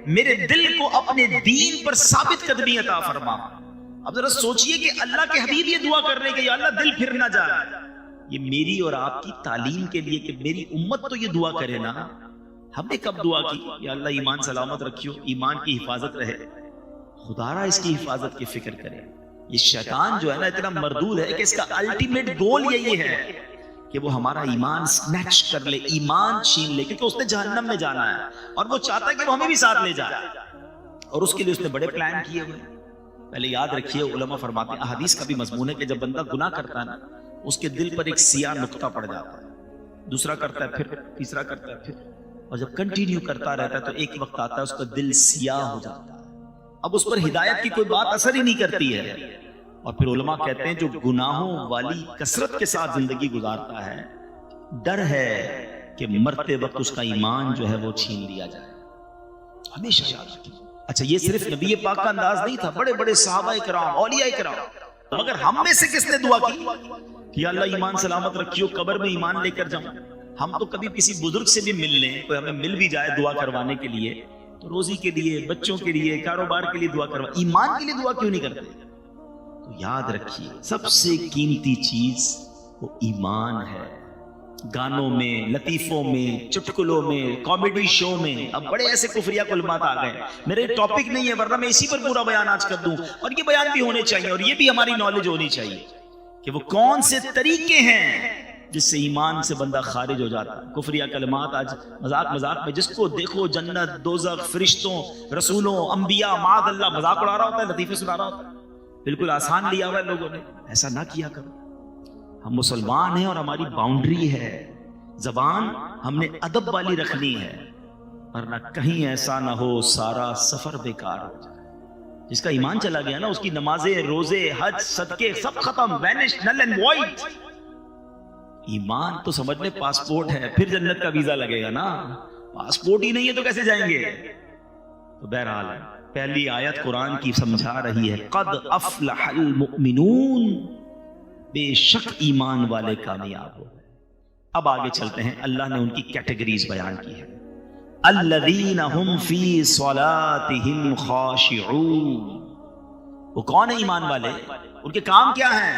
Speaker 2: میرے دل کو اپنے دین پر ثابت قدمی عطا فرما. اب ذرا سوچئے کہ اللہ کے حبیب یہ دعا کر رہے ہیں کہ یا اللہ دل پھر نہ جائے. یہ میری اور آپ کی تعلیم کے لیے کہ میری امت تو یہ دعا کرے نا. ہم نے کب دعا کی یا اللہ ایمان سلامت رکھیو, ایمان کی حفاظت رہے, خدا را اس کی حفاظت کی فکر کرے. یہ شیطان جو ہے نا اتنا مردود ہے کہ اس کا الٹیمیٹ گول یہی ہے کہ وہ ہمارا ایمان سنیچ کر لے, ایمان چھین لے, کیونکہ اس نے جہنم میں جانا ہے اور وہ چاہتا ہے کہ وہ ہمیں بھی ساتھ لے جائے, اور اس کے لیے اس نے بڑے پلان کیے ہوئے. پہلے یاد رکھیے, علماء فرماتے ہیں احادیث کا بھی مضمون ہے کہ جب بندہ گناہ کرتا ہے نا اس کے دل پر ایک سیاہ نقطہ پڑ جاتا ہے, دوسرا کرتا ہے, پھر تیسرا کرتا ہے, پھر, اور جب کنٹینیو کرتا رہتا ہے تو ایک وقت آتا ہے اس کا دل سیاہ ہو جاتا ہے. اب اس پر ہدایت کی کوئی بات اثر ہی نہیں کرتی ہے. اور پھر علماء کہتے ہیں جو گناہوں والی کثرت کے ساتھ زندگی گزارتا ہے, ڈر ہے کہ مرتے وقت اس کا ایمان جو ہے وہ چھین لیا جائے. ہمیشہ یاد رکھیں. اچھا یہ صرف نبی پاک کا انداز نہیں تھا, بڑے بڑے صحابہ کرام, اولیاء کرام. مگر ہم میں سے کس نے دعا کی کہ اللہ ایمان سلامت رکھیو, قبر میں ایمان لے کر جاؤں. ہم تو کبھی کسی بزرگ سے بھی مل لیں, کوئی ہمیں مل بھی جائے دعا کروانے کے لیے, تو روزی کے لیے, بچوں کے لیے, کاروبار کے لیے دعا کروا, ایمان کے لیے دعا کیوں نہیں کرتے؟ تو یاد رکھیے سب سے قیمتی چیز وہ ایمان ہے. گانوں میں, لطیفوں میں, چٹکلوں میں, کامیڈی شو میں اب بڑے ایسے کفریہ کلمات آ گئے. میرے ٹاپک نہیں ہے ورنہ میں اسی پر پورا بیان آج کر دوں, اور یہ بیان بھی ہونے چاہیے, اور یہ بھی ہماری نالج ہونی چاہیے کہ وہ کون سے طریقے ہیں جس سے ایمان سے بندہ خارج ہو جاتا ہے. کفریہ کلمات آج مذاق میں جس کو دیکھو جنت, دوزخ, فرشتوں, رسولوں, انبیاء, معاذ اللہ, مذاق اڑا رہا ہوتا ہے, لطیفے سنا رہا ہوتا ہے. بالکل آسان لیا ہوا ہے لوگوں نے. ایسا نہ کیا کرو. ہم مسلمان ہیں اور ہماری باؤنڈری ہے, زبان ہم نے ادب والی رکھنی ہے, ورنہ کہیں ایسا نہ ہو سارا سفر بیکار ہو جائے. جس کا ایمان چلا گیا نا اس کی نمازیں, روزے, حج, صدقے سب ختم, وینش, نل اینڈ وائڈ. ایمان تو سمجھ لیں پاسپورٹ ہے, پھر جنت کا ویزا لگے گا نا. پاسپورٹ ہی نہیں ہے تو کیسے جائیں گے؟ تو بہرحال پہلی آیت قرآن کی سمجھا رہی ہے, قد افلح المؤمنون, بے شک ایمان والے کامیاب ہو. اب آگے چلتے ہیں، اللہ نے ان کی کیٹیگریز بیان کی ہے. الذین هم فی صلاتہم خاشعون. وہ کون ہے ایمان والے؟ ان کے کام کیا ہیں؟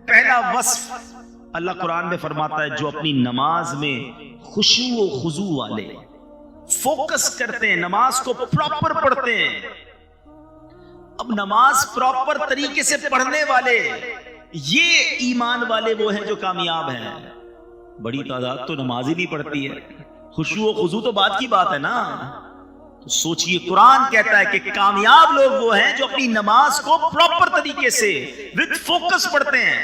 Speaker 2: پہلا وصف اللہ قرآن میں فرماتا ہے جو اپنی نماز میں خشوع و خضوع والے، فوکس کرتے ہیں، نماز کو پراپر پڑھتے ہیں. اب نماز پراپر طریقے سے پڑھنے والے، یہ ایمان والے وہ ہیں جو کامیاب ہیں. بڑی تعداد تو نماز ہی نہیں پڑھتی ہے. خشوع و خضوع تو بات کی بات ہے نا. تو سوچئے قرآن کہتا ہے کہ کامیاب لوگ وہ ہیں جو اپنی نماز کو پراپر طریقے سے وتھ فوکس پڑھتے ہیں.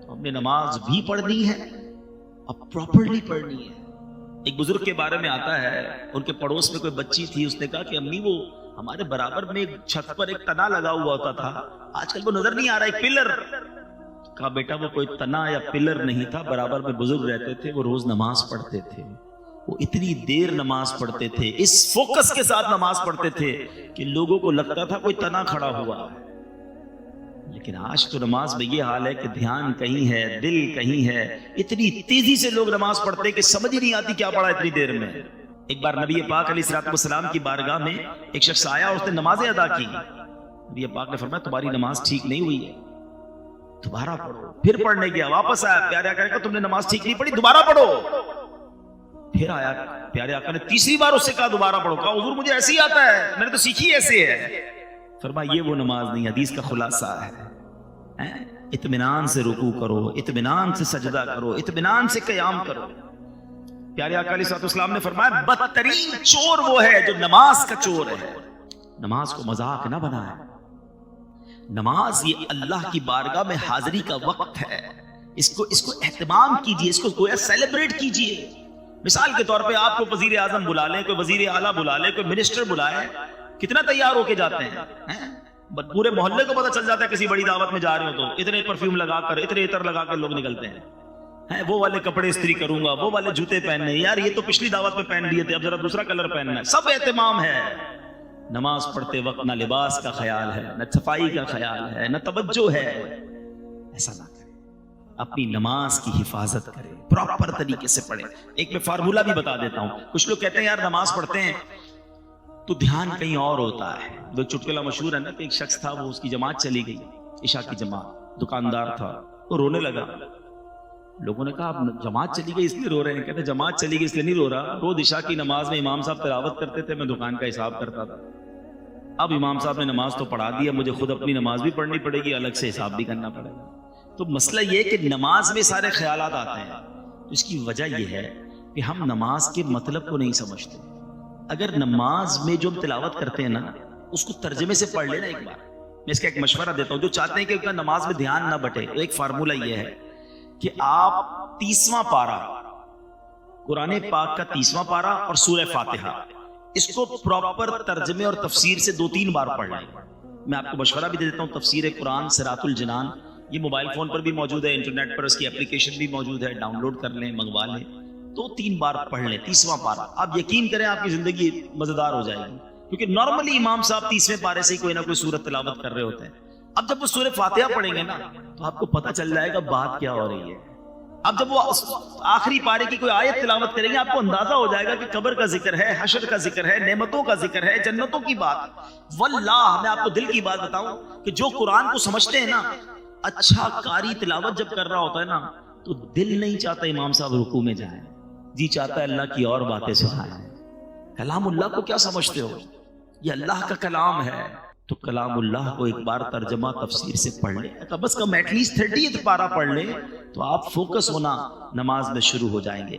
Speaker 2: تو ہم نے نماز بھی پڑھنی ہے اور پراپرلی پڑھنی ہے. ایک بزرگ کے بارے میں آتا ہے، ان کے پڑوس میں کوئی بچی تھی، اس نے کہا کہ امی وہ ہمارے برابر میں ایک چھت پر ایک تنا لگا ہوا ہوتا تھا، آج کل وہ نظر نہیں آ رہا، ایک پلر. کہا بیٹا وہ کوئی تنا یا پلر نہیں تھا، برابر میں بزرگ رہتے تھے، وہ روز نماز پڑھتے تھے. وہ اتنی دیر نماز پڑھتے تھے، اس فوکس کے ساتھ نماز پڑھتے تھے کہ لوگوں کو لگتا تھا کوئی تنا کھڑا ہوا ہے. لیکن آج تو نماز میں یہ حال ہے کہ دھیان کہیں ہے، دل کہیں ہے. اتنی تیزی سے لوگ نماز پڑھتے کہ سمجھ ہی نہیں آتی کیا پڑھا اتنی دیر میں. ایک بار نبی پاک علیہ الصلوۃ والسلام کی بارگاہ میں ایک شخص آیا، اس نے نمازیں ادا کی. نبی پاک نے فرمایا تمہاری نماز ٹھیک نہیں ہوئی ہے، دوبارہ پڑھو. پھر پڑھنے گیا، واپس آیا، پیارے آقا نے کہا تم نے نماز ٹھیک نہیں پڑھی، دوبارہ پڑھو. پھر آیا پیارے آقا نے تیسری بار اس سے کہا دوبارہ پڑھو. کہا حضور مجھے ایسے ہی آتا ہے، میں نے تو سیکھی ایسے ہے. فرمایا یہ وہ نماز نہیں. حدیث کا خلاصہ ہے اطمینان سے رکوع کرو، اطمینان سے سجدہ کرو، اطمینان سے قیام کرو. پیارے آقا علیہ الصلوۃ والسلام نے فرمایا بدترین چور وہ ہے جو نماز کا چور ہے. نماز کو مذاق نہ بنائے. نماز یہ اللہ کی بارگاہ میں حاضری کا وقت ہے. اس کو اہتمام کیجئے، اس کو گویا سیلیبریٹ کیجئے. مثال کے طور پہ آپ کو وزیر اعظم بلا لیں، کوئی وزیر اعلیٰ بلا لیں، کوئی منسٹر بلائے، کتنا تیار ہو کے جاتے ہیں. پورے محلے کو پتہ چل جاتا ہے کسی بڑی دعوت میں جا رہے ہو تو اتنے پرفیوم لگا کر، اتنے عطر لگا کر لوگ نکلتے ہیں. وہ والے کپڑے استری کروں گا، وہ والے جوتے پہننے، یار یہ تو پچھلی دعوت میں پہن لیے تھے، اب ذرا دوسرا کلر پہننا ہے. سب اہتمام ہے. نماز پڑھتے وقت نہ لباس کا خیال ہے، نہ صفائی کا خیال ہے، نہ توجہ ہے. ایسا نہ کریں. اپنی نماز کی حفاظت کریں، پراپر طریقے سے پڑھیں. ایک میں فارمولہ بھی بتا دیتا ہوں. کچھ لوگ کہتے ہیں یار نماز پڑھتے ہیں تو دھیان کہیں اور ہوتا ہے. وہ چٹکلا مشہور ہے نا کہ ایک شخص تھا، وہ اس کی جماعت چلی گئی، عشاء کی جماعت، دکاندار تھا، وہ رونے لگا. لوگوں نے کہا اب جماعت چلی گئی اس لیے رو رہے ہیں. کہتے جماعت چلی گئی اس لیے نہیں رو رہا، روز عشاء کی نماز میں امام صاحب تلاوت کرتے تھے، میں دکان کا حساب کرتا تھا. اب امام صاحب نے نماز تو پڑھا دیا، مجھے خود اپنی نماز بھی پڑھنی پڑے گی، الگ سے حساب بھی کرنا پڑے گا. تو مسئلہ یہ کہ نماز میں سارے خیالات آتے ہیں. تو اس کی وجہ یہ ہے کہ ہم نماز کے مطلب کو نہیں سمجھتے. اگر نماز میں جو ہم تلاوت کرتے ہیں نا، اس کو ترجمے سے پڑھ لینا ایک بار. میں اس کا ایک مشورہ دیتا ہوں جو چاہتے ہیں کہ ان کا نماز میں دھیان نہ بٹے. تو ایک فارمولہ یہ ہے کہ آپ 30واں پارہ قرآن پاک کا 30واں پارہ اور سورہ فاتحہ، اس کو پراپر ترجمے اور تفسیر سے 2-3 بار پڑھ لیں. میں آپ کو مشورہ بھی دے دیتا ہوں. تفسیر قرآن صراط الجنان یہ موبائل فون پر بھی موجود ہے، انٹرنیٹ پر اس کی اپلیکیشن بھی موجود ہے، ڈاؤن لوڈ کر لیں، منگوا لیں. 2-3 بار پڑھ لیں 30واں پارہ. آپ یقین کریں آپ کی زندگی مزیدار ہو جائے گی. کیونکہ نارملی امام صاحب 30ویں پارے سے کوئی نہ کوئی سورت تلاوت کر رہے ہوتے ہیں. اب جب وہ سورہ فاتحہ پڑھیں گے نا تو آپ کو پتہ چل جائے گا بات کیا ہو رہی ہے. اب جب وہ آخری پارے کی کوئی آیت تلاوت کریں گے آپ کو اندازہ ہو جائے گا کہ قبر کا ذکر ہے، حشر کا ذکر ہے، نعمتوں کا ذکر ہے، جنتوں کی بات. واللہ میں آپ کو دل کی بات بتاؤں کہ جو قرآن کو سمجھتے ہیں نا، اچھا قاری تلاوت جب کر رہا ہوتا ہے نا تو دل نہیں چاہتا امام صاحب رکوع میں جائیں، جی چاہتا ہے اللہ کی اور باتیں سنائیں. کلام اللہ کو کیا سمجھتے ہو؟ یہ اللہ کا کلام ہے. تو کلام اللہ کو ایک بار ترجمہ تفسیر سے پڑھ لیں، کم از کم ایٹ لیسٹ 30 پارہ پڑھ لیں، تو آپ فوکس ہونا نماز میں شروع ہو جائیں گے.